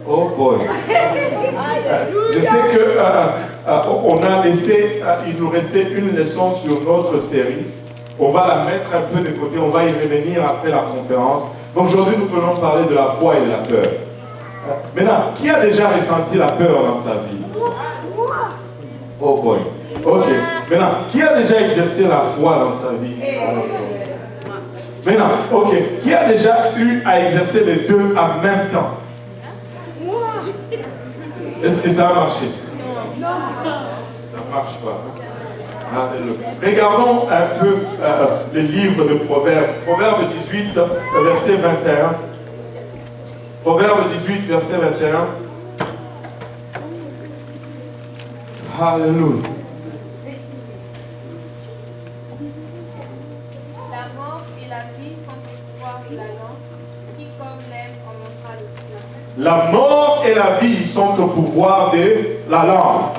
Oh boy. Je sais que on a laissé, il nous restait une leçon sur notre série. On va la mettre un peu de côté, on va y revenir après la conférence. Donc aujourd'hui, nous allons parler de la foi et de la peur. Maintenant, qui a déjà ressenti la peur dans sa vie? Oh boy. Ok. Maintenant, qui a déjà exercé la foi dans sa vie? Maintenant, ok. Qui a déjà eu à exercer les deux en même temps? Est-ce que ça a marché? Ça ne marche pas. Regardons un peu le livre de Proverbes. Proverbe 18, verset 21. Proverbe 18, verset 21. Alléluia. La mort et la vie sont au pouvoir de la langue. Quiconque l'aime en mangera le fruit. La mort et la vie sont au pouvoir de la langue.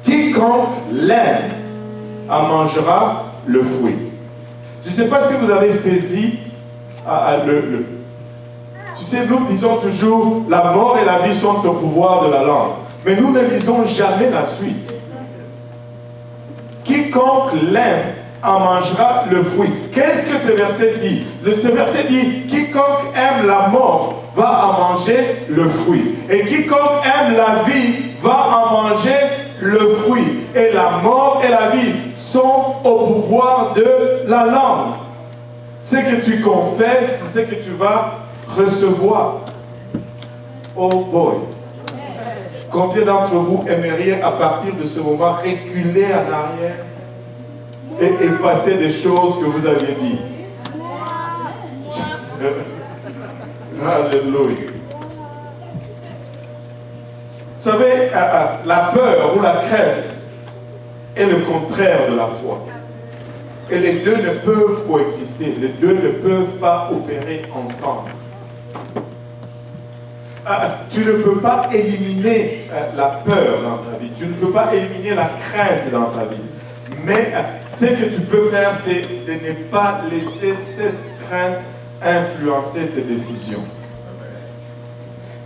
Quiconque l'aime en mangera le fruit. Je ne sais pas si vous avez saisi Tu sais, nous disons toujours la mort et la vie sont au pouvoir de la langue. Mais nous ne lisons jamais la suite. Quiconque l'aime en mangera le fruit. Qu'est-ce que ce verset dit? Ce verset dit, quiconque aime la mort va en manger le fruit. Et quiconque aime la vie va en manger le fruit. Et la mort et la vie sont au pouvoir de la langue. Ce que tu confesses, c'est ce que tu vas recevoir. Oh boy. Combien d'entre vous aimeriez à partir de ce moment reculer en arrière et effacer des choses que vous aviez dit? Alléluia. Vous savez, la peur ou la crainte est le contraire de la foi. Et les deux ne peuvent coexister. Les deux ne peuvent pas opérer ensemble. Tu ne peux pas éliminer la peur dans ta vie. Tu ne peux pas éliminer la crainte dans ta vie. Mais ce que tu peux faire, c'est de ne pas laisser cette crainte influencer tes décisions.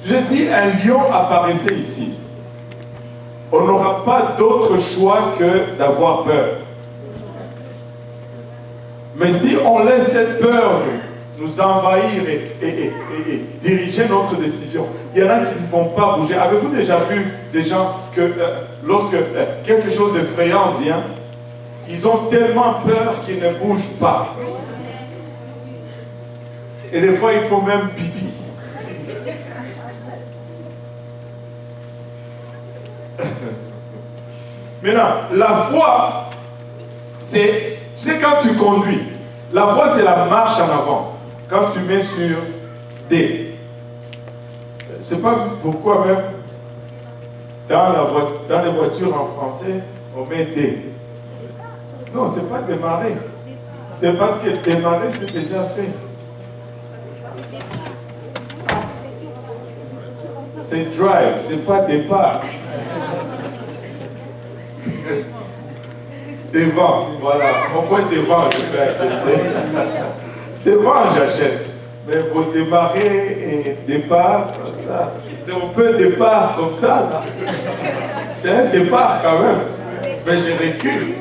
Si un lion apparaissait ici, on n'aura pas d'autre choix que d'avoir peur. Mais si on laisse cette peur nous envahir et diriger notre décision, il y en a qui ne vont pas bouger. Avez-vous déjà vu des gens que lorsque quelque chose d'effrayant vient, ils ont tellement peur qu'ils ne bougent pas. Et des fois, il faut même pipi. Maintenant, la foi, c'est, tu sais, quand tu conduis, la foi, c'est la marche en avant. Quand tu mets sur D. C'est pas pourquoi même dans les voitures en français, on met D. Non, c'est pas démarrer. C'est parce que démarrer, c'est déjà fait. C'est drive, c'est pas départ. Devant, voilà. Mon point devant, je peux accepter. Devant, j'achète. Mais pour démarrer et départ, ça, c'est un peu départ comme ça. C'est un départ quand même. Mais je recule.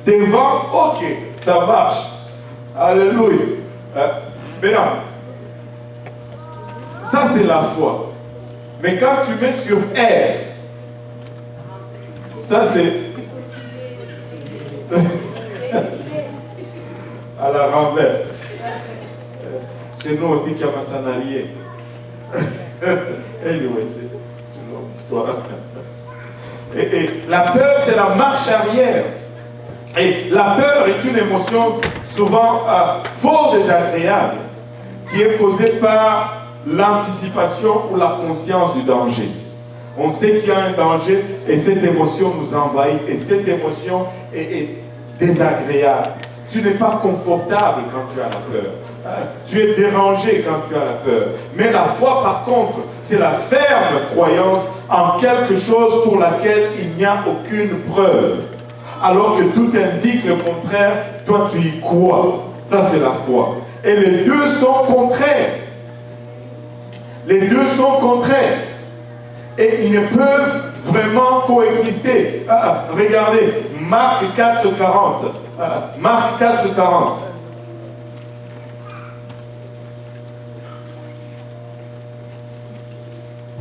Devant, ok, ça marche. Alléluia. Maintenant, ça c'est la foi. Mais quand tu mets sur R, ça c'est à la renverse. Chez nous on dit Kamasanalié. Anyway, c'est une longue histoire. Et la peur, c'est la marche arrière. Et la peur est une émotion souvent fort désagréable qui est causée par l'anticipation ou la conscience du danger. On sait qu'il y a un danger et cette émotion nous envahit. Et cette émotion est désagréable. Tu n'es pas confortable quand tu as la peur. Tu es dérangé quand tu as la peur. Mais la foi, par contre, c'est la ferme croyance en quelque chose pour laquelle il n'y a aucune preuve. Alors que tout indique le contraire, toi tu y crois. Ça c'est la foi. Et les deux sont contraires. Les deux sont contraires. Et ils ne peuvent vraiment coexister. Regardez, Marc 4,40. Marc 4,40.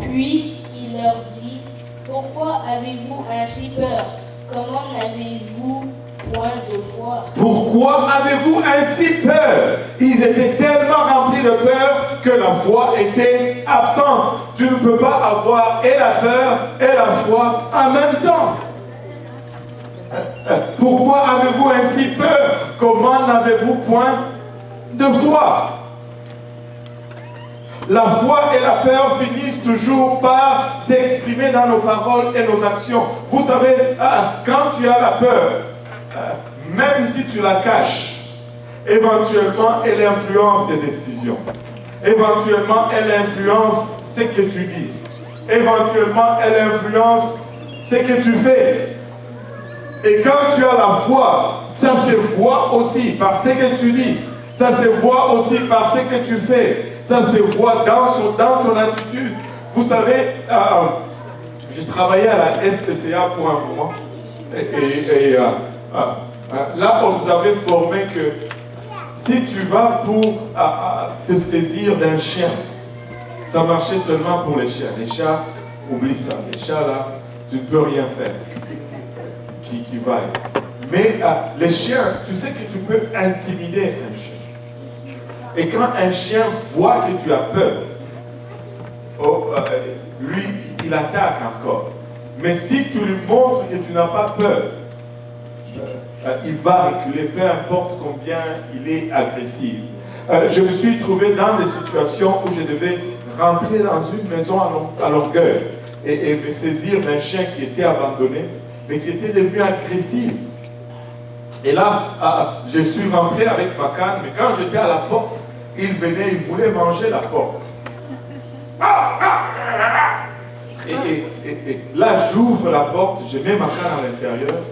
Puis il leur dit, pourquoi avez-vous ainsi peur? Comment n'avez-vous point de foi? Pourquoi avez-vous ainsi peur? Ils étaient tellement remplis de peur que la foi était absente. Tu ne peux pas avoir et la peur et la foi en même temps. Pourquoi avez-vous ainsi peur? Comment n'avez-vous point de foi? La foi et la peur finissent toujours par s'exprimer dans nos paroles et nos actions. Vous savez, quand tu as la peur, même si tu la caches, éventuellement elle influence tes décisions. Éventuellement elle influence ce que tu dis. Éventuellement elle influence ce que tu fais. Et quand tu as la foi, ça se voit aussi par ce que tu dis. Ça se voit aussi par ce que tu fais. Ça se voit dans ton attitude. Vous savez, j'ai travaillé à la SPCA pour un moment. Là, on nous avait formé que si tu vas pour te saisir d'un chien, ça marchait seulement pour les chiens. Les chats, oublie ça. Les chats, là, tu ne peux rien faire qui vaille. Mais les chiens, tu sais que tu peux intimider un chien. Et quand un chien voit que tu as peur, lui, il attaque encore. Mais si tu lui montres que tu n'as pas peur, il va reculer, peu importe combien il est agressif. Je me suis trouvé dans des situations où je devais rentrer dans une maison à longueur et me saisir d'un chien qui était abandonné, mais qui était devenu agressif. Et là, je suis rentré avec ma canne, mais quand j'étais à la porte, il venait, il voulait manger la porte. Et là, j'ouvre la porte, je mets ma canne à l'intérieur,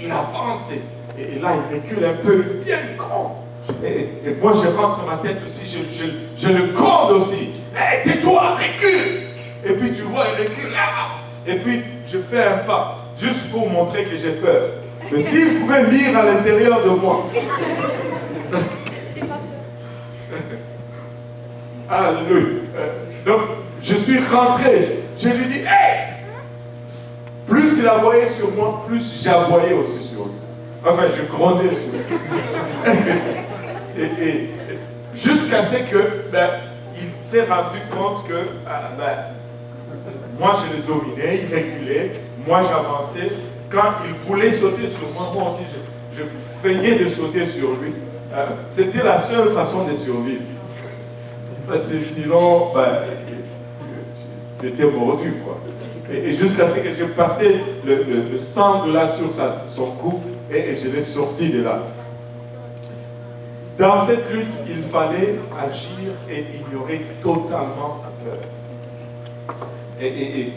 il avance et là, il recule un peu, il devient grand. Et moi, je rentre ma tête aussi, je le gronde aussi. Hey, tais-toi, recule! Et puis tu vois, il recule là. Et puis, je fais un pas, juste pour montrer que j'ai peur. Mais s'il pouvait lire à l'intérieur de moi. Alléluia. Donc, je suis rentré. Je lui dis, hey! Plus il aboyait sur moi, plus j'aboyais aussi sur lui. Enfin, je grondais sur lui. et jusqu'à ce que, il s'est rendu compte que, moi je le dominais, il reculait, moi j'avançais. Quand il voulait sauter sur moi, moi aussi je feignais de sauter sur lui. C'était la seule façon de survivre. Parce que sinon, j'étais mordu, quoi. Et jusqu'à ce que j'ai passé le sangle là sur son cou et je l'ai sorti de là. Dans cette lutte, il fallait agir et ignorer totalement sa peur. Et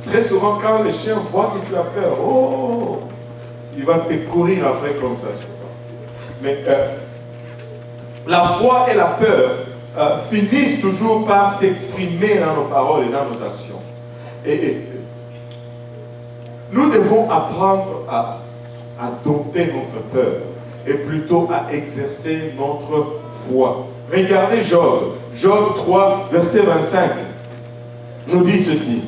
très souvent, quand le chien voit que tu as peur, il va te courir après comme ça. Mais la foi et la peur finissent toujours par s'exprimer dans nos paroles et dans nos actions. Et nous devons apprendre à dompter notre peur et plutôt à exercer notre foi. Regardez Job. Job 3, verset 25 nous dit ceci.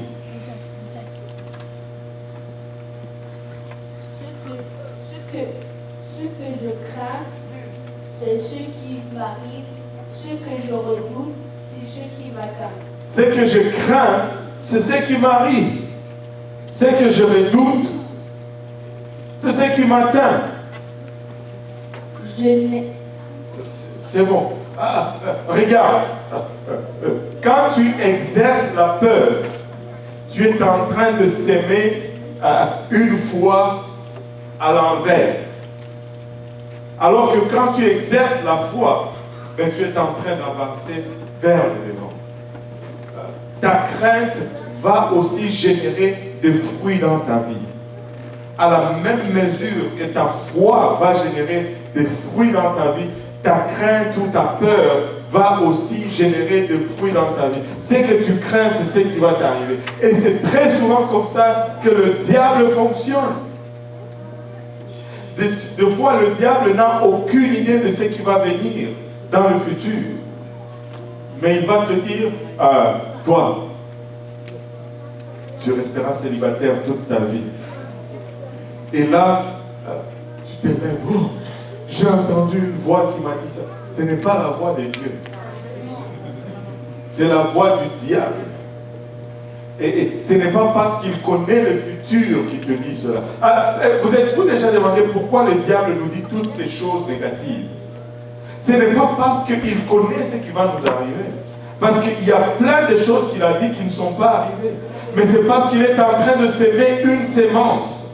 Ce que je crains, c'est ce qui m'arrive. Ce que je redoute, c'est ce qui m'atteint. Ce que je crains, c'est ce qui m'arrive. Ce que je redoute, c'est ce qui m'atteint. C'est bon. Regarde. Quand tu exerces la peur, tu es en train de s'aimer une foi à l'envers. Alors que quand tu exerces la foi, tu es en train d'avancer vers le devant. Ta crainte va aussi générer des fruits dans ta vie. À la même mesure que ta foi va générer des fruits dans ta vie, ta crainte ou ta peur va aussi générer des fruits dans ta vie. Ce que tu crains, c'est ce qui va t'arriver. Et c'est très souvent comme ça que le diable fonctionne. Des fois, le diable n'a aucune idée de ce qui va venir dans le futur. Mais il va te dire, toi, tu resteras célibataire toute ta vie. Et là, tu t'élèves, oh, j'ai entendu une voix qui m'a dit ça. Ce n'est pas la voix de Dieu. C'est la voix du diable. Et ce n'est pas parce qu'il connaît le futur qu'il te dit cela. Vous êtes-vous déjà demandé pourquoi le diable nous dit toutes ces choses négatives? Ce n'est pas parce qu'il connaît ce qui va nous arriver. Parce qu'il y a plein de choses qu'il a dit qui ne sont pas arrivées. Mais c'est parce qu'il est en train de s'aimer une sémence.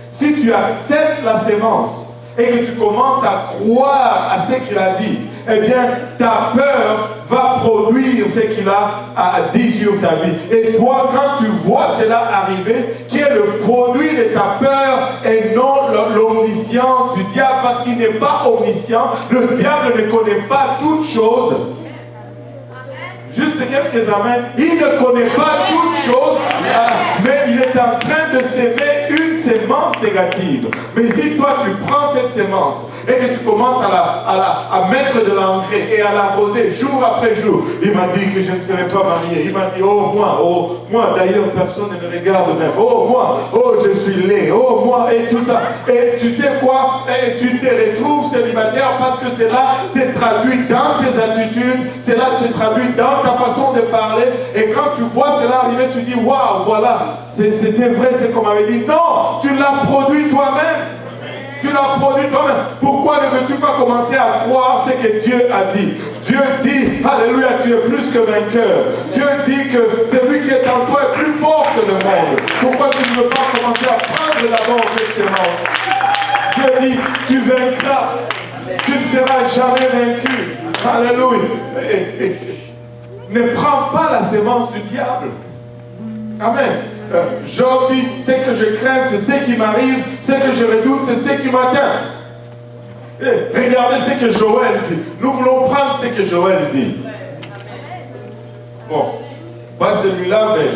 Si tu acceptes la sémence et que tu commences à croire à ce qu'il a dit, eh bien, ta peur va produire ce qu'il a dit sur ta vie. Et toi, quand tu vois cela arriver, qui est le produit de ta peur et non l'omniscience du diable, parce qu'il n'est pas omniscient, le diable ne connaît pas toutes choses. Juste quelques amens. Il ne connaît pas toutes choses, mais il est en train de s'aimer une sémence négative. Mais si toi tu prends cette sémence et que tu commences à mettre de l'engrais et à l'arroser jour après jour, il m'a dit que je ne serai pas marié. Il m'a dit, moi d'ailleurs personne ne me regarde même. Je suis laid. Moi, et tout ça. Et tu sais quoi? Et tu te retrouves célibataire parce que cela s'est traduit dans tes attitudes, cela s'est traduit dans ta façon de parler. Et quand tu vois cela arriver, tu dis, waouh, voilà, c'était vrai ce qu'on m'avait dit. Non, tu l'as produit toi-même. Tu l'as produit toi-même. Pourquoi ne veux-tu pas commencer à croire ce que Dieu a dit? Dieu dit, alléluia, tu es plus que vainqueur. Dieu dit que celui qui est en toi est plus fort que le monde. Pourquoi tu ne veux pas commencer à prendre d'abord cette sémence? Dieu dit, tu vaincras. Tu ne seras jamais vaincu. Alléluia. Ne prends pas la sémence du diable. Amen. Job dit, ce que je crains, c'est ce qui m'arrive, ce que je redoute, c'est ce qui m'atteint. Regardez ce que Joël dit. Nous voulons prendre ce que Joël dit. Bon, pas celui-là, mais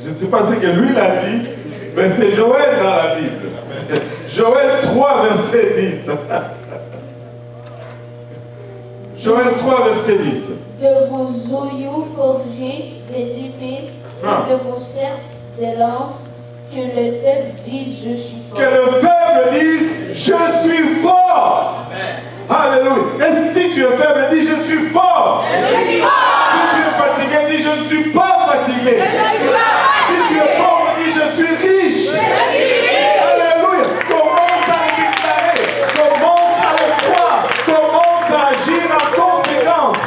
je ne sais pas ce que lui l'a dit, mais c'est Joël dans la Bible. Joël 3, verset 10. Joël 3, verset 10. De vos oyaux forgés des épées et de vos cerfs des lances, que les faibles disent je suis fort. Que le faible dise je suis fort. Alléluia. Et si tu es faible, dis je suis fort. Si tu es fatigué, dis je ne suis pas fatigué. Si tu es pauvre, dis je suis riche. Alléluia. Commence à le déclarer. Commence à le croire. Commence à agir en conséquence.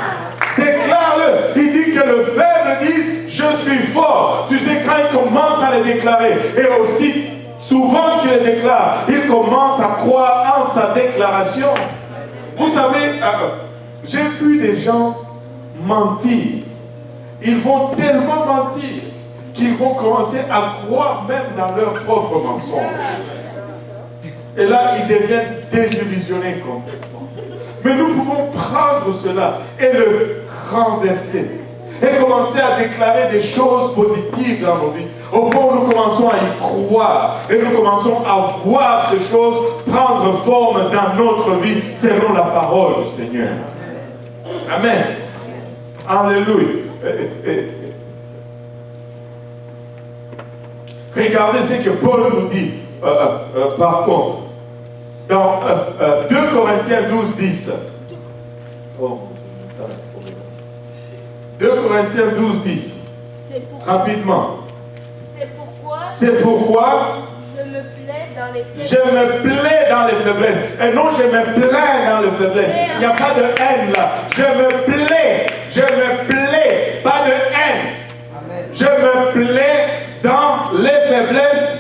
Déclare-le. Il dit que le faible dise je suis fort. Tu sais, quand il commence à le déclarer, et aussi souvent qu'il le déclare, il commence à croire en sa déclaration. Vous savez, j'ai vu des gens mentir. Ils vont tellement mentir qu'ils vont commencer à croire même dans leurs propres mensonges. Et là, ils deviennent désillusionnés complètement. Mais nous pouvons prendre cela et le renverser. Et commencer à déclarer des choses positives dans nos vies. Au point où nous commençons à y croire. Et nous commençons à voir ces choses prendre forme dans notre vie selon la parole du Seigneur. Amen. Alléluia. Regardez ce que Paul nous dit par contre. Dans 2 Corinthiens 12, 10. 2 Corinthiens 12, 10. Rapidement. C'est pourquoi je me plais dans les faiblesses. Je me plais dans les faiblesses. Et non, je me plains dans les faiblesses. Il n'y a pas de haine là. Je me plais, pas de haine. Amen. Je me plais dans les faiblesses.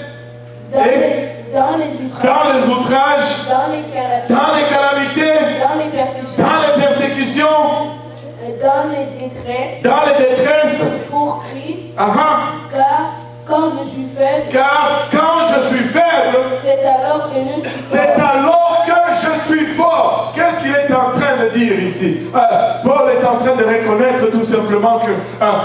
Dans les outrages. Dans les calamités. Dans les persécutions. Dans les détresses. Pour Christ. Car quand je suis faible. C'est alors que dire ici? Paul est en train de reconnaître tout simplement que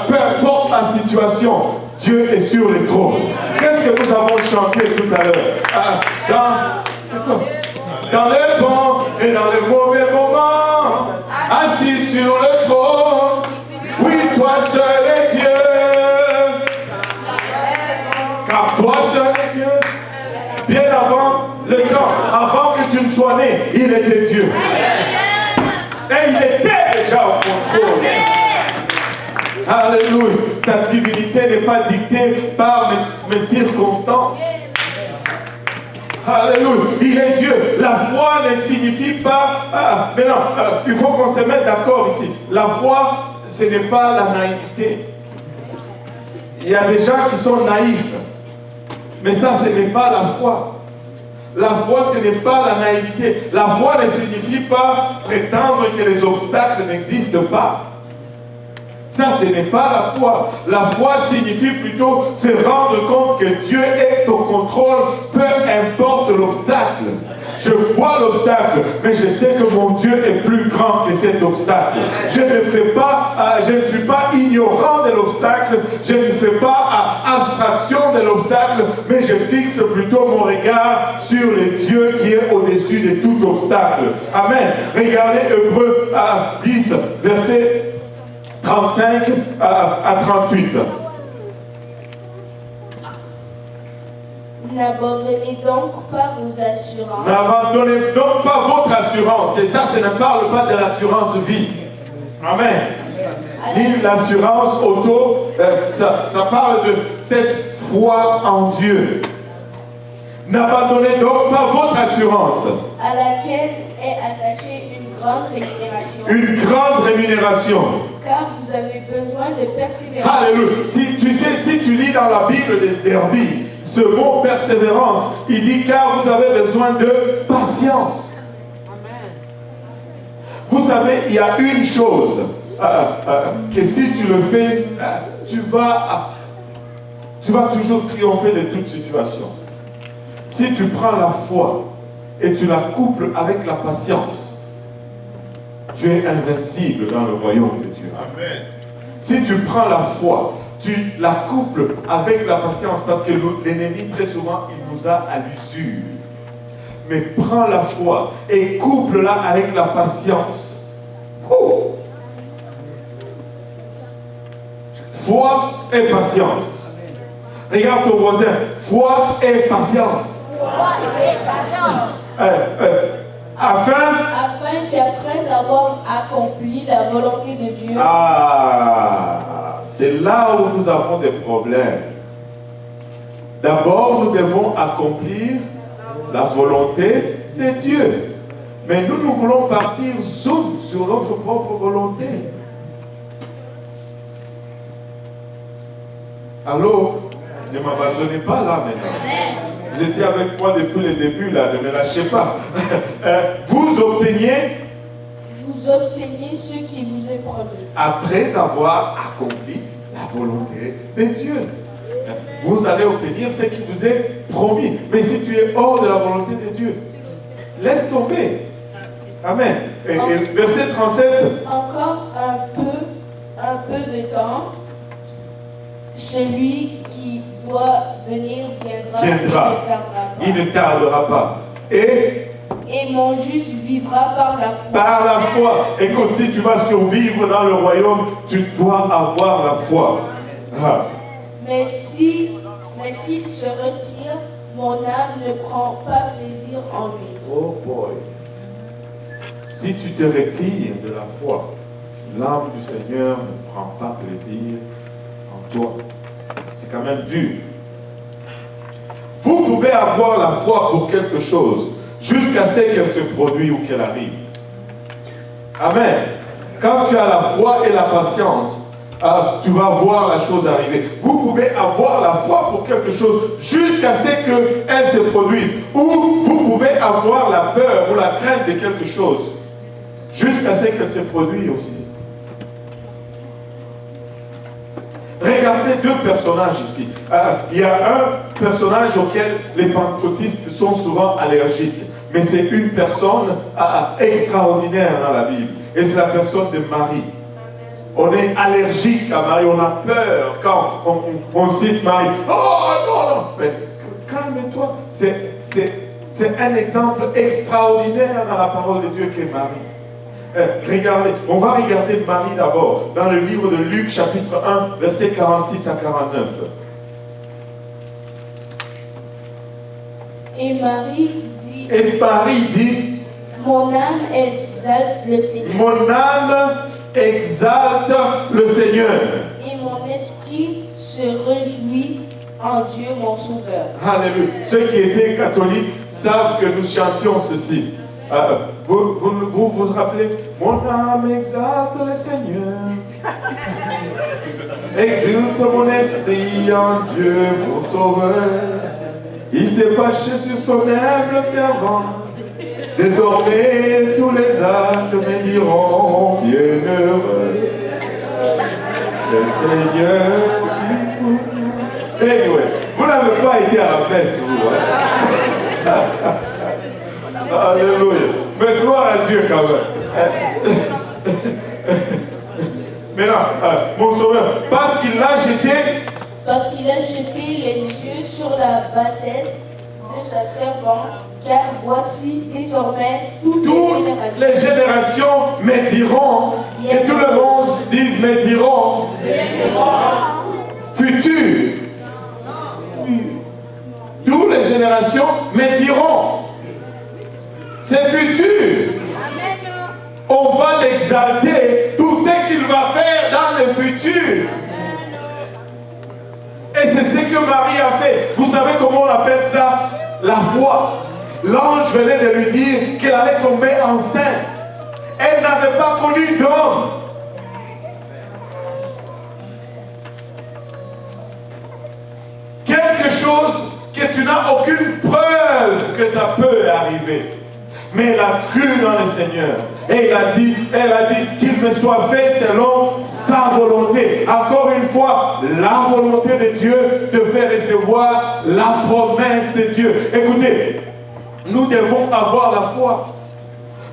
peu importe la situation, Dieu est sur le trône. Qu'est-ce que nous avons chanté tout à l'heure? Dans les bons et dans les mauvais moments, assis sur le trône, oui, toi seul est Dieu. Car toi seul est Dieu. Bien avant le temps, avant que tu ne sois né, il était Dieu. Et il était déjà au contrôle. Alléluia. Sa divinité n'est pas dictée par mes circonstances. Alléluia. Il est Dieu. La foi ne signifie pas... mais non, il faut qu'on se mette d'accord ici. La foi, ce n'est pas la naïveté. Il y a des gens qui sont naïfs. Mais ça, ce n'est pas la foi. La foi, ce n'est pas la naïveté. La foi ne signifie pas prétendre que les obstacles n'existent pas. Ça, ce n'est pas la foi. La foi signifie plutôt se rendre compte que Dieu est au contrôle, peu importe l'obstacle. Je vois l'obstacle, mais je sais que mon Dieu est plus grand que cet obstacle. Je ne suis pas ignorant de l'obstacle, je ne fais pas abstraction de l'obstacle, mais je fixe plutôt mon regard sur le Dieu qui est au-dessus de tout obstacle. Amen. Regardez Hébreux 10, verset 35 à 38. N'abandonnez donc pas vos assurances. N'abandonnez donc pas votre assurance. Et ça ne parle pas de l'assurance vie. Amen. Ni l'assurance auto. Ça parle de cette foi en Dieu. N'abandonnez donc pas votre assurance. À laquelle est attachée une grande rémunération. Une grande rémunération. Car vous avez besoin de persévérance. Alléluia. Si tu lis dans la Bible de Derby, ce mot persévérance, il dit car vous avez besoin de patience. Amen. Vous savez, il y a une chose que si tu le fais, tu vas toujours triompher de toute situation. Si tu prends la foi et tu la couples avec la patience, tu es invincible dans le royaume de Dieu. Amen. Si tu prends la foi, tu la couples avec la patience, parce que l'ennemi, très souvent, il nous a à l'usure. Mais prends la foi et couple-la avec la patience. Oh. Foi et patience. Regarde ton voisin. Foi et patience. Foi et patience. Afin qu'après avoir accompli la volonté de Dieu. C'est là où nous avons des problèmes. D'abord, nous devons accomplir la volonté de Dieu. Mais nous voulons partir sur notre propre volonté. Alors, ne m'abandonnez pas là maintenant. Vous étiez avec moi depuis le début là, ne me lâchez pas. Vous obteniez ce qui vous est promis. Après avoir accompli la volonté de Dieu. Vous allez obtenir ce qui vous est promis. Mais si tu es hors de la volonté de Dieu, laisse tomber. Amen. Et verset 37. Encore un peu de temps, celui qui doit venir viendra. Il ne tardera pas. Et mon juste vivra par la foi. Par la foi. Écoute, si tu vas survivre dans le royaume, tu dois avoir la foi. Mais s'il se retire, mon âme ne prend pas plaisir en lui. Oh boy. Si tu te retires de la foi, l'âme du Seigneur ne prend pas plaisir en toi. C'est quand même dur. Vous pouvez avoir la foi pour quelque chose jusqu'à ce qu'elle se produise ou qu'elle arrive. Amen. Quand tu as la foi et la patience, tu vas voir la chose arriver. Vous pouvez avoir la foi pour quelque chose jusqu'à ce qu'elle se produise. Ou vous pouvez avoir la peur ou la crainte de quelque chose jusqu'à ce qu'elle se produise aussi. Regardez deux personnages ici. Il y a un personnage auquel les pentecôtistes sont souvent allergiques. mais c'est une personne extraordinaire dans la Bible. Et c'est la personne de Marie. On est allergique à Marie, on a peur quand on cite Marie. Oh non, non, mais calme-toi. C'est un exemple extraordinaire dans la parole de Dieu qui est Marie. Regardez, on va regarder Marie d'abord dans le livre de Luc chapitre 1, versets 46 à 49. Et Marie dit, mon âme exalte le Seigneur. Mon âme exalte le Seigneur. Et mon esprit se réjouit en Dieu mon Sauveur. Alléluia. Ceux qui étaient catholiques savent que nous chantions ceci. Vous rappelez? Mon âme exalte le Seigneur. Exulte mon esprit en Dieu mon Sauveur. Il s'est penché sur son humble servant. Désormais tous les âges me diront bienheureux. Le Seigneur. Anyway, vous n'avez pas été à la messe, vous. Hein? Alléluia. Mais gloire à Dieu quand même. Maintenant, mon Sauveur, parce qu'il a jeté les yeux sur la bassesse de sa servante, car voici désormais toutes les générations me diront, et tout le monde dise me diront, futur. Toutes les générations me diront, c'est futur. On va l'exalter, tout ce qu'il va faire dans le futur. Et c'est ce que Marie a fait. Vous savez comment on appelle ça? La foi. L'ange venait de lui dire qu'elle allait tomber enceinte. Elle n'avait pas connu d'homme. Quelque chose que tu n'as aucune preuve que ça peut arriver. Mais elle a cru dans le Seigneur. Et elle a dit qu'il me soit fait selon sa volonté. Encore une fois, la volonté de Dieu te fait recevoir la promesse de Dieu. Écoutez, nous devons avoir la foi.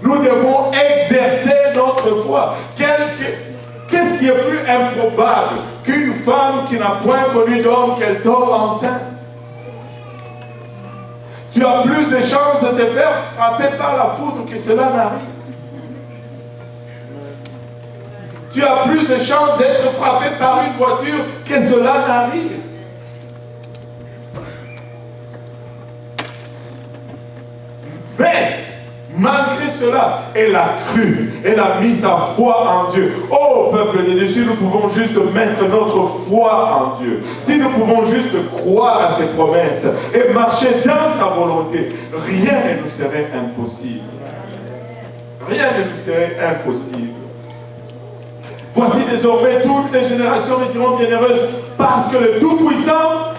Nous devons exercer notre foi. Qu'est-ce qui est plus improbable qu'une femme qui n'a point connu d'homme qu'elle tombe enceinte? Tu as plus de chances de te faire frapper par la foudre que cela n'arrive. Tu as plus de chances d'être frappé par une voiture que cela n'arrive. Mais, malgré cela, elle a cru, elle a mis sa foi en Dieu. Oh, peuple de Dieu, si nous pouvons juste mettre notre foi en Dieu, si nous pouvons juste croire à ses promesses et marcher dans sa volonté, rien ne nous serait impossible. Rien ne nous serait impossible. Voici désormais toutes les générations me diront bienheureuses, parce que le Tout-Puissant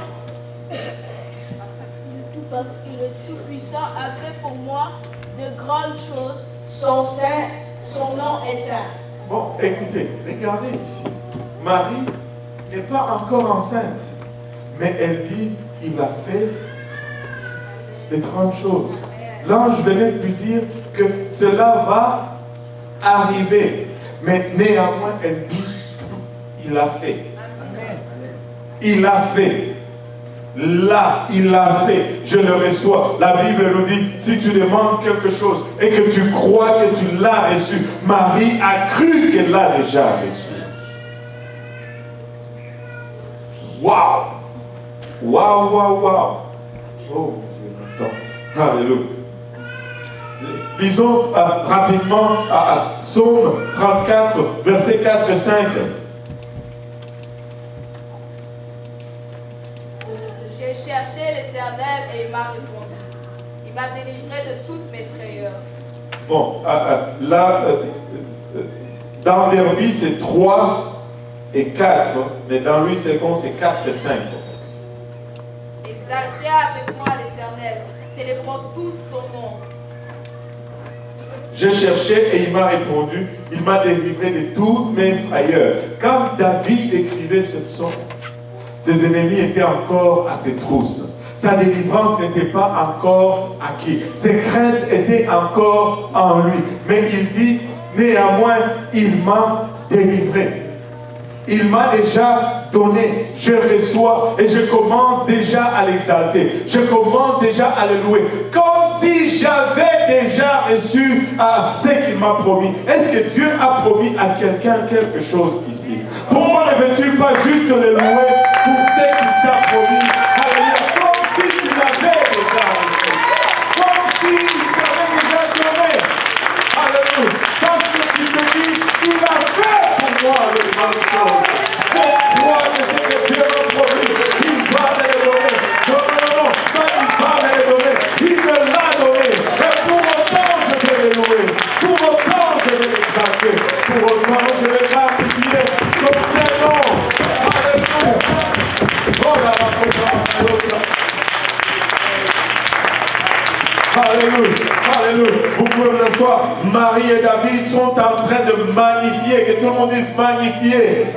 a fait pour moi de grandes choses. Son nom est saint. Bon, écoutez, regardez ici. Marie n'est pas encore enceinte, mais elle dit, il a fait de grandes choses. L'ange venait de lui dire que cela va arriver. Mais néanmoins, elle dit, il a fait. Il a fait. Là, il l'a fait, je le reçois. La Bible nous dit, si tu demandes quelque chose et que tu crois que tu l'as reçu, Marie a cru qu'elle l'a déjà reçu. Waouh! Waouh, waouh, waouh! Oh, Dieu m'entend. Alléluia. Lisons rapidement Psaume 34, versets 4 et 5. J'ai cherché l'Éternel et il m'a répondu. Il m'a délivré de toutes mes frayeurs. Bon, là, dans Derby, c'est 3 et 4, mais dans lui, c'est 4 et 5. En fait. Exaltez avec moi l'Éternel, célébrons tous son nom. J'ai cherché et il m'a répondu, il m'a délivré de toutes mes frayeurs. Quand David écrivait ce psaume, ses ennemis étaient encore à ses trousses. sa délivrance n'était pas encore acquise. Ses craintes étaient encore en lui. Mais il dit, néanmoins, il m'a délivré. Il m'a déjà donné, je reçois et je commence déjà à l'exalter. Je commence déjà à le louer. Comme si j'avais déjà reçu ce qu'il m'a promis. Est-ce que Dieu a promis à quelqu'un quelque chose ici? Pourquoi ne veux-tu pas juste le louer pour ce qu'il t'a promis? Alléluia. Comme si tu l'avais déjà reçu. Comme si il t'avait déjà donné. Alléluia. Parce que tu te dis, il a fait pour moi les bonnes choses. Je crois que c'est que Dieu m'a promis. Il va me le donner. Non, non, non, pas il va me le donner. Il me l'a donné. Et pour autant, je vais le louer. Pour autant, je vais l'exalter. Pour autant, je vais magnifier son Saint-Nom. Alléluia. Oh là là, alléluia. Alléluia. Vous pouvez vous asseoir. Marie et David sont en train de magnifier. Que tout le monde dise magnifier.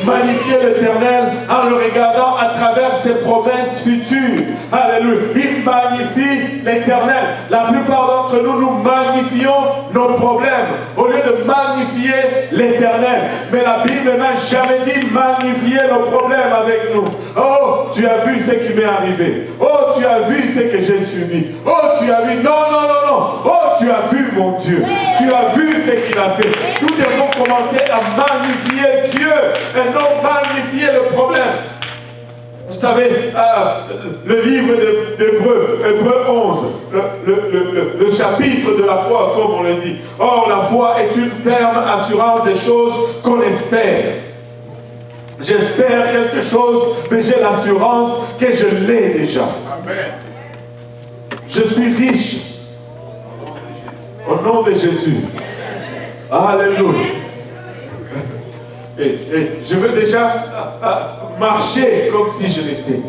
Magnifier l'Éternel en le regardant à travers ses promesses futures. Alléluia. Il magnifie l'Éternel. La plupart d'entre nous, nous magnifions nos problèmes au lieu de magnifier l'Éternel. Mais la Bible n'a jamais dit magnifier nos problèmes avec nous. Oh, tu as vu ce qui m'est arrivé. Oh, tu as vu ce que j'ai subi. Oh, tu as vu. Non, non, non, non. Oh, tu as vu mon Dieu. Tu as vu ce qu'il a fait. Nous devons commencer à magnifier Dieu et non magnifier le problème. Vous savez, le livre d'Hébreux, Hébreux 11, le chapitre de la foi, comme on le dit. Or, la foi est une ferme assurance des choses qu'on espère. J'espère quelque chose, mais j'ai l'assurance que je l'ai déjà. Amen. Je suis riche. Au nom de Jésus. Alléluia. Et je veux déjà marcher comme si je l'étais.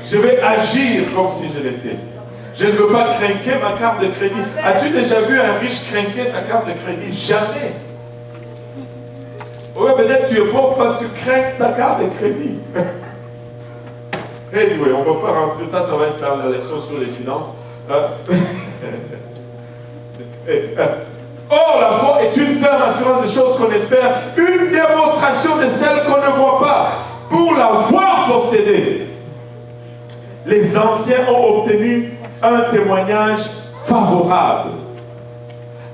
Je vais agir comme si je l'étais. Je ne veux pas craquer ma carte de crédit. As-tu déjà vu un riche craquer sa carte de crédit? Jamais. Oui, peut-être tu es pauvre parce que tu craques ta carte de crédit. Anyway, on ne va pas rentrer. Ça va être dans la leçon sur les finances. Or, la foi est une ferme assurance des choses qu'on espère, une démonstration de celles qu'on ne voit pas. Pour l'avoir possédée, les anciens ont obtenu un témoignage favorable.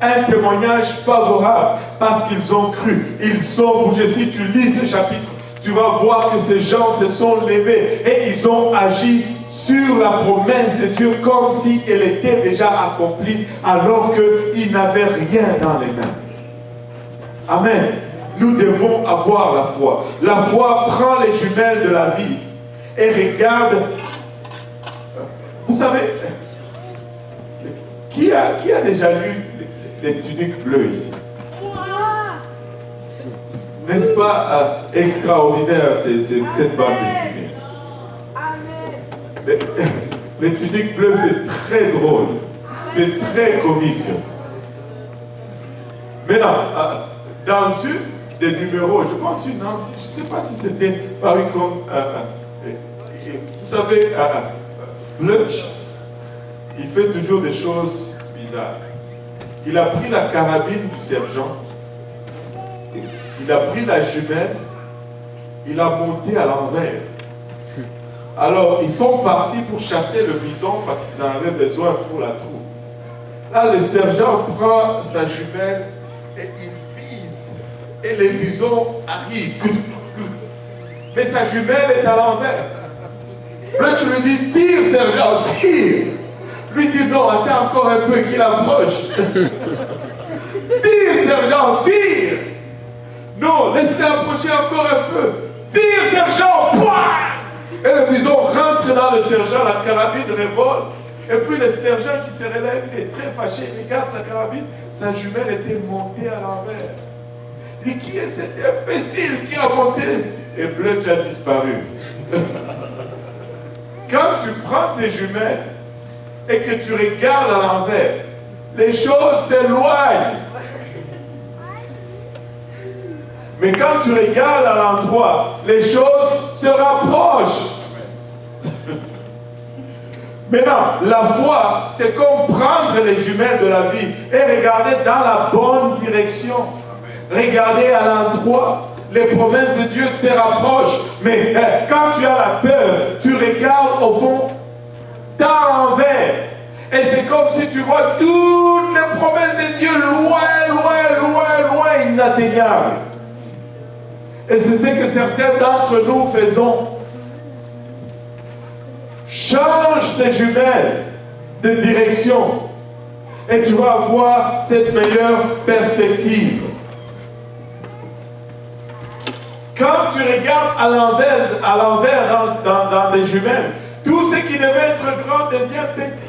Un témoignage favorable parce qu'ils ont cru. Ils sont bougés. Si tu lis ce chapitre, tu vas voir que ces gens se sont levés et ils ont agi sur la promesse de Dieu comme si elle était déjà accomplie alors qu'ils n'avaient rien dans les mains. Amen. Nous devons avoir la foi. La foi prend les jumelles de la vie et regarde. Vous savez, qui a déjà lu les tuniques bleues ici? N'est-ce pas extraordinaire cette bande dessinée? Les tuniques bleues, c'est très drôle. C'est très comique. Maintenant, dans une des numéros, je pense une, je ne sais pas si c'était paru comme... vous savez, Blutch, il fait toujours des choses bizarres. Il a pris la carabine du sergent, il a pris la jumelle, il a monté à l'envers. Alors, ils sont partis pour chasser le bison parce qu'ils en avaient besoin pour la troupe. Là, le sergent prend sa jumelle et il vise. Et les bisons arrivent. Mais sa jumelle est à l'envers. Là, tu lui dis, tire, sergent, tire. Lui dit, non, attends encore un peu qu'il approche. Tire, sergent, tire. Non, laisse-le approcher encore un peu. Tire, sergent, pouah. Et le bison rentre dans le sergent, la carabine revole. Et puis le sergent qui se relève, il est très fâché, il regarde sa carabine, sa jumelle était montée à l'envers. Il dit, qui est cet imbécile qui a monté? Et Blutch a disparu. Quand tu prends tes jumelles et que tu regardes à l'envers, les choses s'éloignent. Mais quand tu regardes à l'endroit, les choses se rapprochent. Maintenant, la foi, c'est comme prendre les jumelles de la vie et regarder dans la bonne direction. Regarder à l'endroit. Les promesses de Dieu se rapprochent. Mais quand tu as la peur, tu regardes au fond, dans l'envers. Et c'est comme si tu vois toutes les promesses de Dieu loin, inatteignables. Et c'est ce que certains d'entre nous faisons. Change ces jumelles de direction et tu vas avoir cette meilleure perspective. Quand tu regardes à l'envers dans des jumelles, tout ce qui devait être grand devient petit.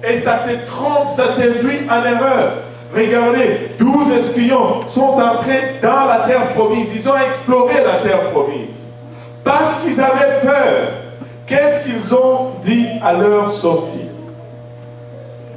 Et ça te trompe, ça t'induit en erreur. Regardez, 12 espions sont entrés dans la terre promise. Ils ont exploré la terre promise. Parce qu'ils avaient peur, qu'est-ce qu'ils ont dit à leur sortie?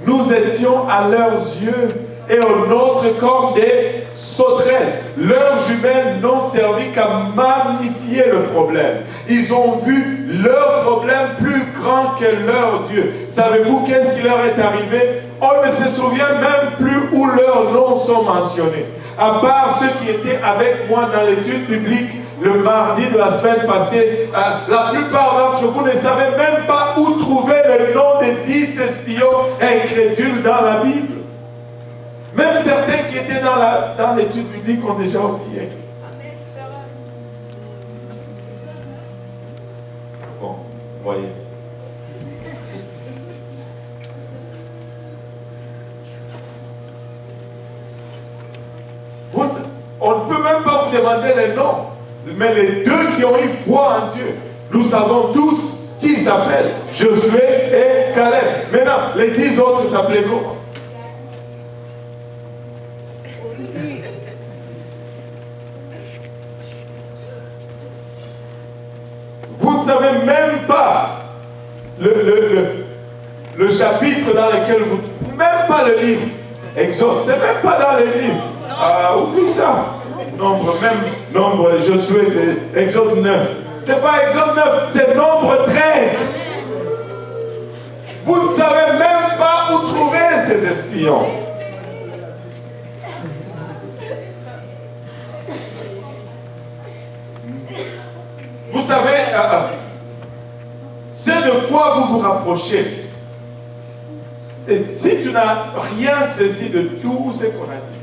Nous étions à leurs yeux et aux nôtres comme des sauterelles. Leurs jumelles n'ont servi qu'à magnifier le problème. Ils ont vu leur problème plus grand que leur Dieu. Savez-vous qu'est-ce qui leur est arrivé? On ne se souvient même plus où leurs noms sont mentionnés. À part ceux qui étaient avec moi dans l'étude biblique le mardi de la semaine passée, la plupart d'entre vous ne savez même pas où trouver le nom des 10 espions incrédules dans la Bible. Même certains qui étaient dans l'étude biblique ont déjà oublié. Bon, voyez. On ne peut même pas vous demander les noms. Mais les deux qui ont eu foi en Dieu, nous savons tous qui s'appellent Josué et Caleb. Maintenant, les 10 autres s'appelaient comment? Vous ne savez même pas le chapitre dans lequel vous... Même pas le livre. Exode, c'est même pas dans le livre. Oublie ça. Nombre, Josué, Exode 9. C'est pas Exode 9, c'est Nombre 13. Vous ne savez même pas où trouver ces espions. Vous savez, c'est de quoi vous vous rapprochez. Et si tu n'as rien saisi de tout ce qu'on a dit,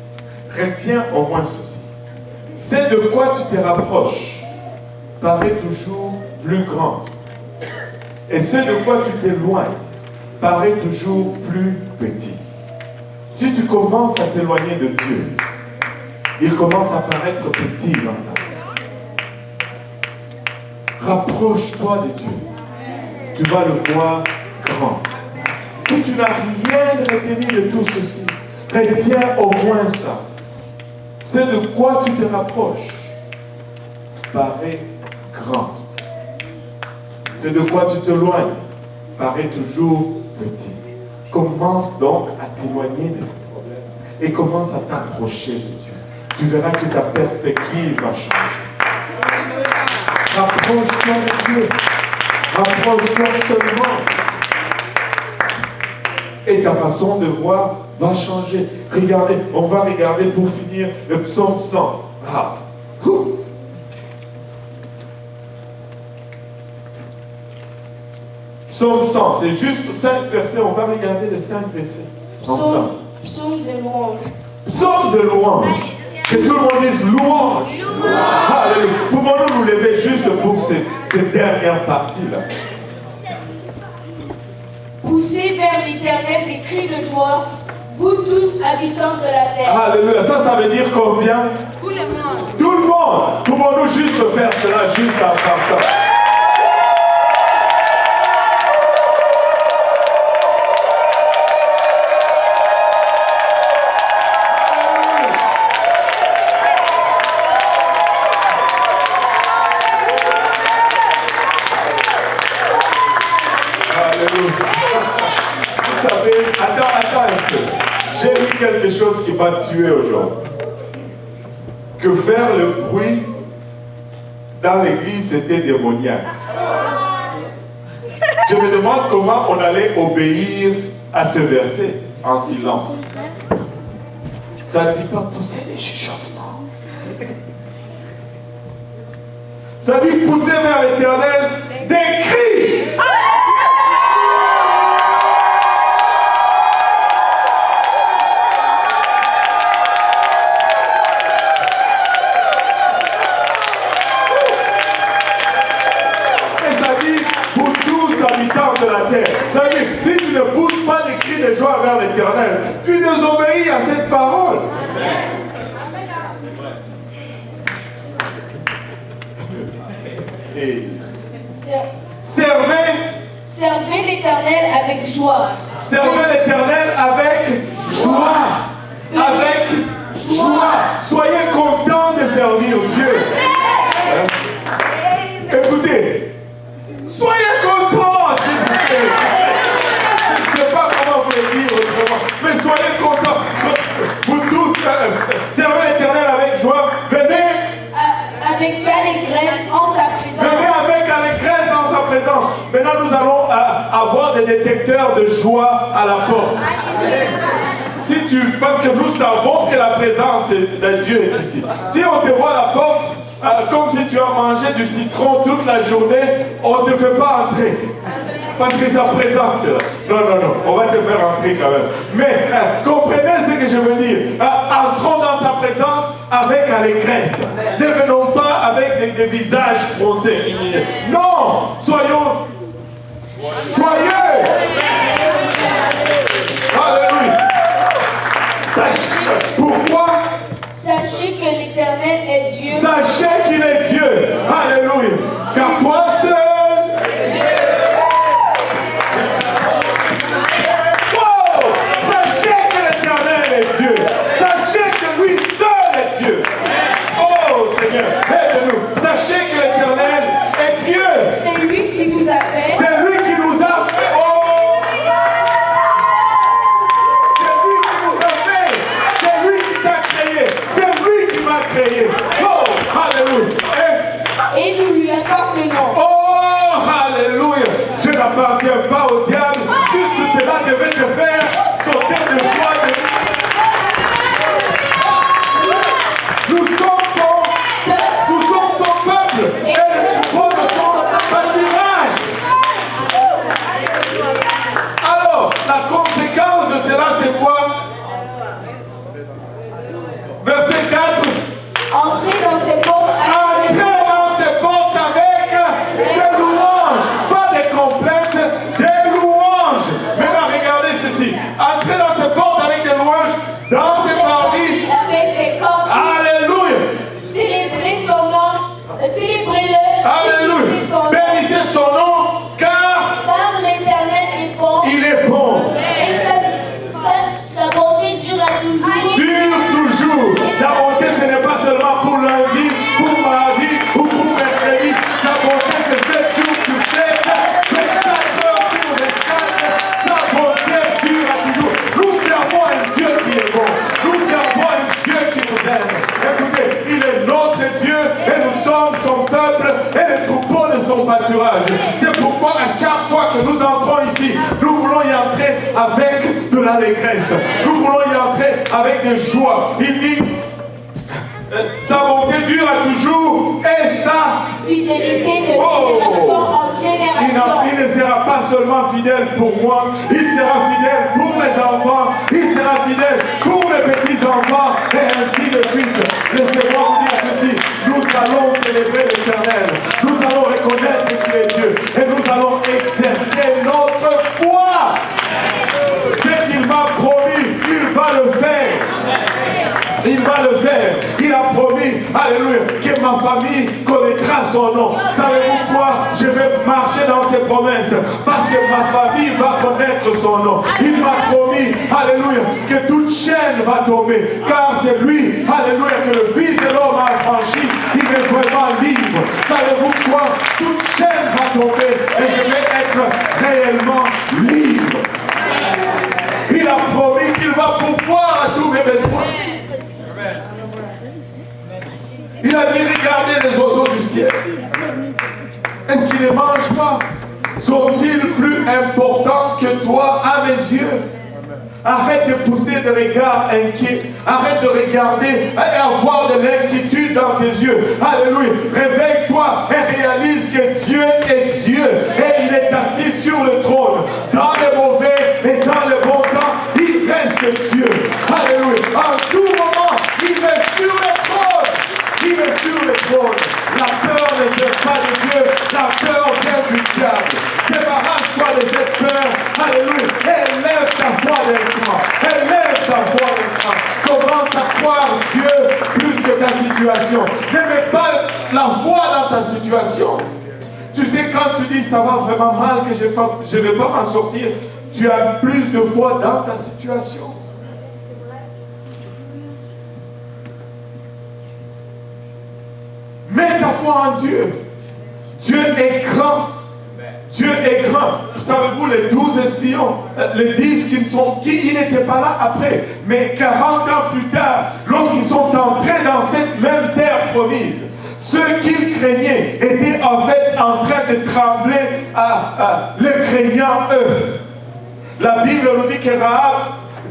retiens au moins ceci. C'est de quoi tu te rapproches paraît toujours plus grand. Et ce de quoi tu t'éloignes paraît toujours plus petit. Si tu commences à t'éloigner de Dieu, il commence à paraître petit dans ta vie. Rapproche-toi de Dieu. Tu vas le voir grand. Si tu n'as rien retenu de tout ceci, retiens au moins ça. C'est de quoi tu te rapproches paraît grand. C'est de quoi tu t'éloignes paraît toujours petit. Commence donc à t'éloigner de tes problèmes et commence à t'approcher de Dieu. Tu verras que ta perspective va changer. Rapproche-toi de Dieu. Rapproche-toi seulement. Et ta façon de voir va changer. Regardez, on va regarder pour finir le psaume 100. Psaume 100, c'est juste 5 versets. On va regarder les 5 versets ensemble. Psaume de louange. Psaume de louange. Que tout le monde dise louange. Alléluia. Pouvons-nous nous lever juste pour cette dernière partie-là? Poussez vers l'Éternel des cris de joie, vous tous habitants de la terre. Alléluia. Ça veut dire combien? Tout le monde. Tout le monde. Pouvons-nous juste faire cela juste en partant? Attends un peu. J'ai vu quelque chose qui m'a tué aujourd'hui. Que faire le bruit dans l'église, c'était démoniaque. Je me demande comment on allait obéir à ce verset en silence. Ça ne dit pas pousser des chuchotements. Ça dit pousser vers l'Éternel des cris. Et ça dit pour tous habitants de la terre. Ça veut dire si tu ne pousses pas des cris de joie vers l'Éternel, tu désobéis à cette parole. Et servez l'Éternel avec joie. Servez l'Éternel avec joie. Avec joie. Soyez contents de servir Dieu. Écoutez, soyez contents, s'il vous plaît. Je ne sais pas comment vous le dire autrement, mais soyez contents. Vous tous, servez l'Éternel avec joie. Venez. Avec allégresse en sa présence. Venez avec allégresse en sa présence. Maintenant, nous allons avoir des détecteurs de joie à la porte. Parce que nous savons que la présence de Dieu est ici. Si on te voit à la porte, comme si tu as mangé du citron toute la journée, on ne te fait pas entrer. Parce que sa présence est là. Non, on va te faire entrer quand même. Mais comprenez ce que je veux dire. Entrons dans sa présence avec allégresse. Ne venons pas avec des visages froncés. Non, soyons joyeux. Alléluia. Pourquoi? Sachez que l'Éternel est Dieu. Sachez qu'il est Dieu. Alléluia. Car toi seul. Dieu. Sachez que lui seul est Dieu. Oh Seigneur, aide-nous. Sachez que l'Éternel est Dieu. C'est lui qui nous a fait. C'est lui qui nous a fait. Oh! C'est lui qui nous a fait. C'est lui qui t'a créé. C'est lui qui m'a créé. Oh, alléluia. Et nous lui appartenons. Oh, alléluia. Je n'appartiens pas au diable. Juste cela devait te faire sauter de joie. Nous sommes son peuple et le troupeau de son pâturage. Alors, la conséquence de cela, c'est quoi? Verset 4. Entrez dans ses portes avec des louanges. Pas des complaintes, des louanges. Maintenant, regardez ceci. Entrez dans ses portes avec des louanges, dans ses parvis avec des cordes. Alléluia. Célébrez son nom. Célébrez-le. Alléluia. Bénissez son nom, car l'Éternel est bon. il est bon. Et sa bonté dure à toujours. Dure toujours. Sa bonté, ce n'est pas seulement pour lundi, pour mardi ou pour mercredi. Sa bonté, c'est 7 jours sur 7, 24 heures sur 24. Sa bonté dure à toujours. Nous servons un Dieu qui est bon. Nous servons un Dieu qui nous aime. Écoutez, il est notre Dieu et nous sommes son peuple et les troupeaux de son pâturage. C'est pourquoi à chaque fois que nous entrons ici, nous voulons y entrer avec de l'allégresse. Nous voulons y entrer avec des joies. Il dit, sa bonté dure à toujours et sa fidélité de génération en génération. Il ne sera pas seulement fidèle pour moi, il sera fidèle pour mes enfants, il sera fidèle pour mes petits-enfants et ainsi de suite. Laissez-moi vous dire ceci, nous allons célébrer l'Éternel, nous allons reconnaître qu'il est Dieu et nous allons exercer notre foi. Ce qu'il m'a promis, il va le faire. Il va le faire. Il a promis, alléluia, que ma famille connaîtra son nom. Savez-vous quoi? Je vais marcher dans ses promesses parce que ma famille va connaître son nom. Il m'a promis, alléluia, que toute chaîne va tomber. Car c'est lui, alléluia, que le Fils de l'homme a franchi. Il est vraiment libre. Savez-vous quoi? Toute chaîne va tomber et je vais être réellement libre. Il a promis qu'il va pourvoir à tous mes besoins. Il a dit, regardez les oiseaux du ciel. Est-ce qu'ils ne mangent pas? sont-ils plus importants que toi à mes yeux? Arrête de pousser des regards inquiets. Arrête de regarder et avoir de l'inquiétude dans tes yeux. Alléluia. Réveille-toi et réalise que Dieu est Dieu. Et il est assis sur le trône. Dans les mauvais et dans les bons temps, il reste Dieu. Alléluia. En tout moment, il est sur le trône. Il est sur le trône. La peur ne vient pas de Dieu. La peur vient du diable. Débarrasse-toi de cette peur. Alléluia. Et lève ta foi maintenant. Élève ta foi maintenant. Commence à croire Dieu plus que ta situation. Ne mets pas la foi dans ta situation. Tu sais, quand tu dis ça va vraiment mal, que je ne vais pas m'en sortir, tu as plus de foi dans ta situation. Mets ta foi en Dieu. Dieu est grand. Dieu est grand. Savez-vous, les 12 espions, les 10 qui n'étaient pas là après, mais 40 ans plus tard, lorsqu'ils sont entrés dans cette même terre promise, ceux qu'ils craignaient étaient en fait en train de trembler les craignant eux. La Bible nous dit que Rahab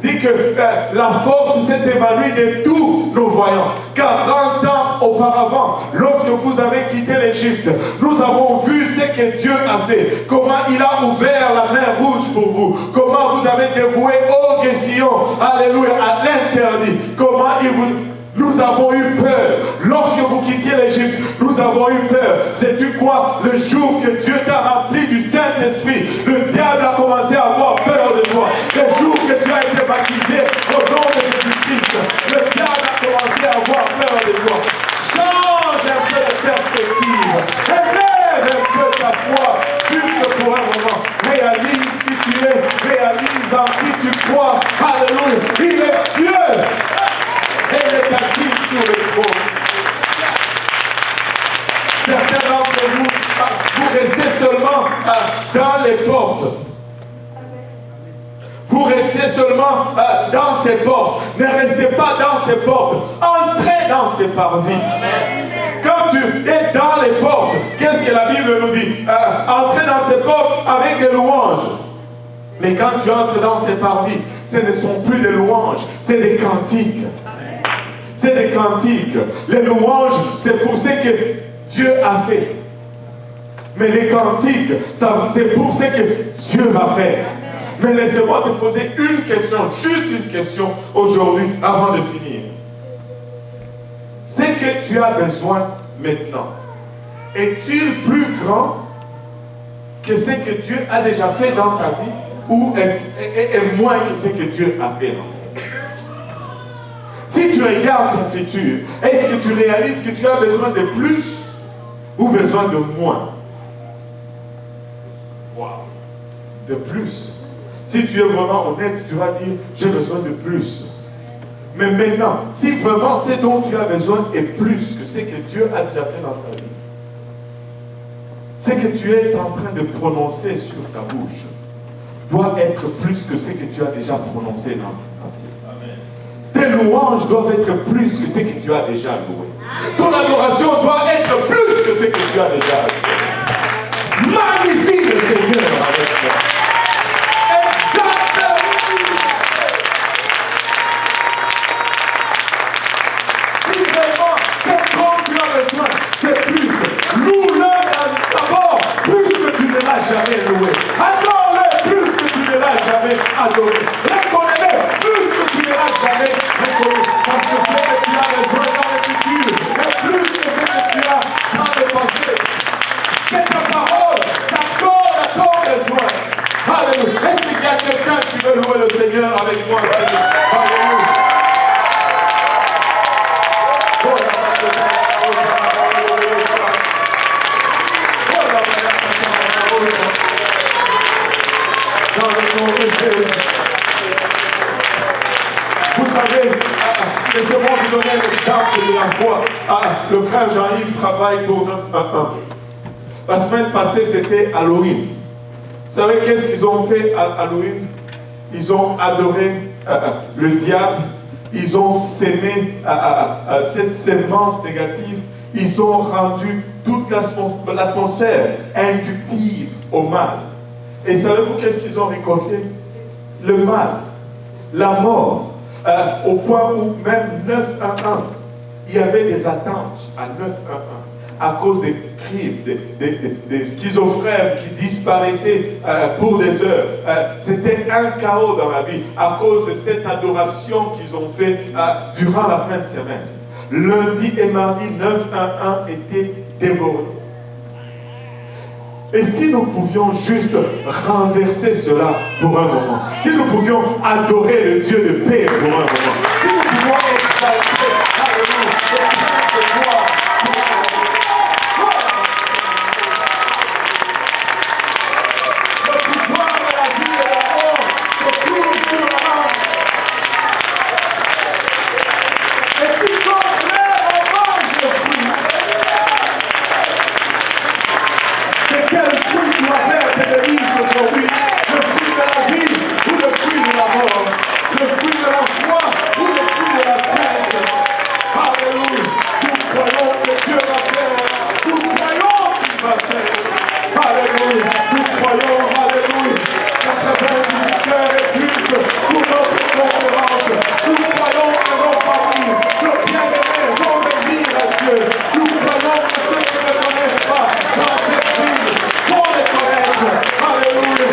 dit que la force s'est évanouie de tous nos voyants. 40 ans auparavant, lorsque vous avez quitté l'Égypte, nous avons vu ce que Dieu a fait. Comment il a ouvert la mer rouge pour vous. Comment vous avez dévoué au Gué-Sion, alléluia, à l'interdit. Comment nous avons eu peur. Lorsque vous quittiez l'Égypte, nous avons eu peur. Sais-tu quoi? Le jour que Dieu t'a rempli du Saint-Esprit, le diable a commencé à avoir peur de toi. Le jour que tu as été baptisé au nom de Jésus-Christ, le diable a commencé à avoir peur de toi. Change un peu de perspective. Élève un peu ta foi, juste pour un moment. Réalise qui tu es. Réalise en qui tu crois. Alléluia. Il est Dieu. Et il est assis sur le trône. Certains d'entre vous, vous restez seulement dans les portes. Vous restez seulement dans ces portes. Ne restez pas dans ces portes. Entrez dans ces parvis. Quand tu es dans les portes, qu'est-ce que la Bible nous dit? Entrez dans ces portes avec des louanges. Mais quand tu entres dans ces parvis, ce ne sont plus des louanges, c'est des cantiques. C'est des cantiques. Les louanges, c'est pour ce que Dieu a fait. Mais les cantiques, c'est pour ce que Dieu va faire. Mais laissez-moi te poser une question, juste une question aujourd'hui, avant de finir. Ce que tu as besoin maintenant, est-il plus grand que ce que Dieu a déjà fait dans ta vie, ou est moins que ce que Dieu a fait dans ta vie? Si tu regardes ton futur, est-ce que tu réalises que tu as besoin de plus ou besoin de moins? Wow. De plus. Si tu es vraiment honnête, tu vas dire, j'ai besoin de plus. Mais maintenant, si vraiment ce dont tu as besoin est plus que ce que Dieu a déjà fait dans ta vie, ce que tu es en train de prononcer sur ta bouche doit être plus que ce que tu as déjà prononcé dans ta passé. Tes louanges doivent être plus que ce que tu as déjà loué. Ton adoration doit être plus que ce que tu as déjà fait. Magnifie le Seigneur avec toi. Exactement. Si vraiment c'est dont tu as besoin, c'est plus. Loue-le d'abord plus que tu ne l'as jamais loué. Adore-le plus que tu ne l'as jamais adoré. Reconnais-le plus que tu ne l'as jamais reconnu. Parce que ce que tu as besoin dans le futur est plus que ce que tu as dans le passé. Que ta parole s'accorde à ton besoin. Alléluia. Est-ce qu'il y a quelqu'un qui veut louer le Seigneur avec moi? Alléluia. Dans le nom de Jésus. Vous savez, laissez-moi vous donner l'exemple de la foi. Le frère Jean-Yves travaille pour 911. La semaine passée, c'était Halloween. Vous savez qu'est-ce qu'ils ont fait à Halloween? Ils ont adoré le diable. Ils ont sémé cette sémence négative. Ils ont rendu toute l'atmosphère inductive au mal. Et savez-vous qu'est-ce qu'ils ont récolté? Le mal, la mort, au point où même 911, il y avait des attentes à 911 à cause des crimes, des schizophrènes qui disparaissaient pour des heures. C'était un chaos dans la vie à cause de cette adoration qu'ils ont fait durant la fin de semaine. Lundi et mardi, 911 étaient débordés. Et si nous pouvions juste renverser cela pour un moment, si nous pouvions adorer le Dieu de paix pour un moment, si nous pouvions exalter, alléluia, le Prince de gloire pour un moment. Le pouvoir de la vie et de la mort se trouve sur la main. Et quiconque lève en mange le fruit. De quel fruit tu vas faire tes délices aujourd'hui? Le fruit de la vie ou le fruit de la mort? Le fruit de la foi ou le fruit de la tête? Alléluia. Nous croyons que Dieu va faire. Nous croyons qu'il va faire. Alléluia. Nous croyons, alléluia. 90 cœurs et plus pour notre conférence. Nous croyons que nos familles, nos bien-aimés vont venir à Dieu. Nous croyons que ceux qui ne connaissent pas dans cette ville vont les connaître. Alléluia.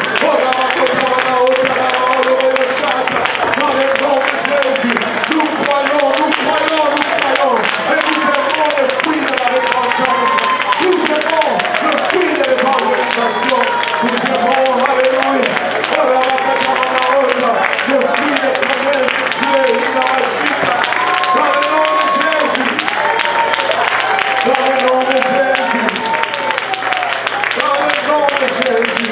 Dans le nom de Jésus, nous croyons, nous croyons, nous croyons. Et nous aimons le fruit de la repentance. Nous aimons le fruit de l'évangélisation. Nous aimons, alléluia, le fruit des promesses de Dieu, dans le nom de Jésus. Dans le nom de Jésus. Dans le nom de Jésus.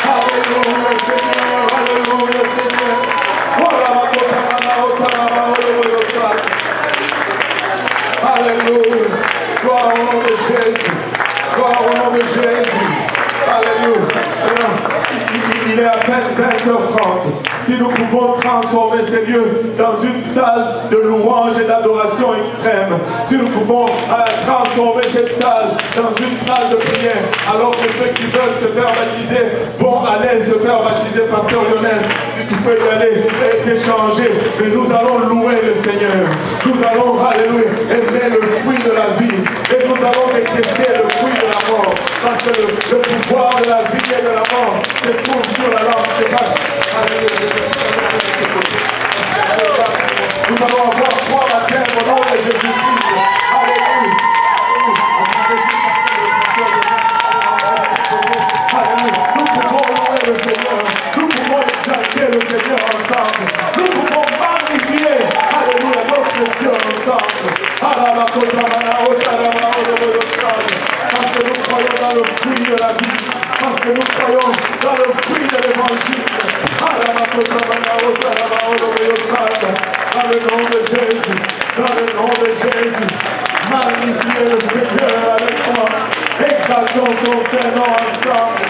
Alléluia, Seigneur, alléluia, Seigneur. Alléluia. Gloire au nom de Jésus. Gloire au nom de Jésus. Alléluia. Il est à peine 20h30. Si nous pouvons transformer ces lieux dans une salle de louange et d'adoration extrême, si nous pouvons transformer cette salle dans une salle de prière, alors que ceux qui veulent se faire baptiser vont aller se faire baptiser, Pasteur Lionel, si tu peux y aller et t'échanger, mais nous allons louer le Seigneur. Nous allons, alléluia, aimer le fruit de la vie et nous allons détester le fruit de la mort, parce que le pouvoir de la vie et de la mort se trouve sur la langue Stéphane. Alléluia. Nous allons avoir 3 baptêmes au nom de Jésus-Christ. Alléluia. Alléluia. Nous pouvons louer le Seigneur. Nous pouvons exalter le Seigneur ensemble. Nous pouvons magnifier, alléluia, notre Dieu ensemble. Parce que nous croyons dans le fruit de la vie. Parce que nous croyons dans le fruit de l'évangile. Dans le nom de Jésus, dans le nom de Jésus, magnifiez le Seigneur avec moi. Exaltons son Saint-Nom ensemble.